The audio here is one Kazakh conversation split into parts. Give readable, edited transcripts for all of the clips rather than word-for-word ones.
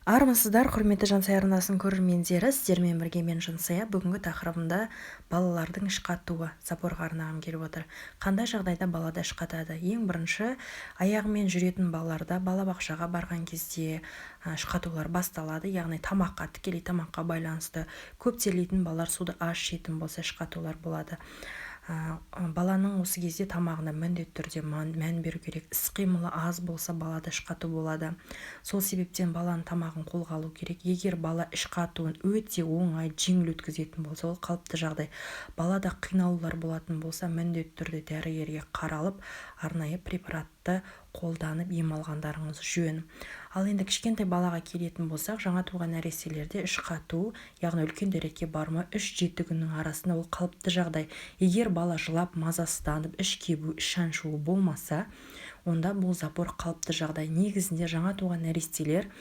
Армысыздар, құрметті Жансая арнасының көрермендері, сіздермен бірге мен Жансая. Бүгінгі тақырыбымда балалардың іш қатуы запорға арнағым келіп отыр. Қандай жағдайда балада іш қатады? Ең бірінші, аяғымен жүретін балаларда балабақшаға барған кезде іш қатулар басталады, яғни тікелей тамаққа байланысты. Көп терлейтін балалар, суды аз ішетін болса іш қатулар болады. Баланың осы кезде тамағына міндетті түрде мән беру керек. Іс-қимылы аз болса балада іш қату болады. Сол себептен баланың тамағын қолға алу керек. Егер бала іш қатуын өте оңай, жеңіл өткізетін болса, ол қалыпты жағдай. Балада қиналулар болатын болса, міндетті түрде дәрігерге қаралып, арнайы препаратты қолданып ем алғандарыңыз жөн. Ал енді кішкентай балаға келетін болсақ, жаңа туған нәрестелерде іш қату, яғни үлкен дәретке барма 3-7 күннің арасында ол қалыпты жағдай. Егер бала жылап, мазасызданып, іш кебу, іш шаншуы болмаса, онда бұл запор қалыпты жағдай. Негізінде жаңа туған нәрестелер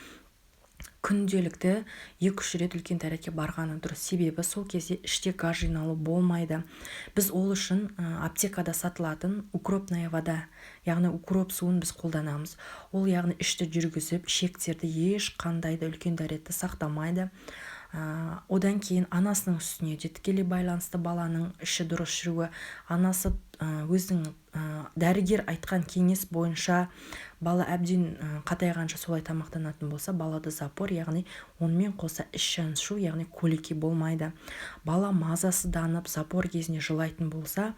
күнделікті 2-3 рет үлкен дәретке барғаны дұрыс. Себебі сол кезде іште газ жиналу болмайды. Біз ол үшін аптекада сатылатын укропная вода, яғни укроп суын біз қолданамыз. Ол яғни ішті жүргізіп, ішектерді ешқандай да үлкен дәретті сақтамайды. Одан кейін анасының үстіне де тікелей байланысты баланың іші дұрыс жүруі. Анасы өзінің дәрігер айтқан кеңес бойынша бала әбден қатайғанша солай тамақтанатын болса, балада запор, яғни онымен қоса іш шаншу, яғни колеки болмайды. Бала мазасызданып, запор кезінде жылайтын болса,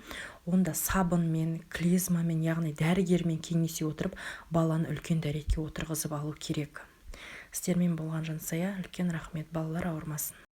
онда сабынмен, клизмамен, яғни дәрігермен кеңесе отырып, баланы үлкен дәретке отырғызып алу керек. Сіздермен болған Жансая, үлкен рахмет, балалар ауырмасын.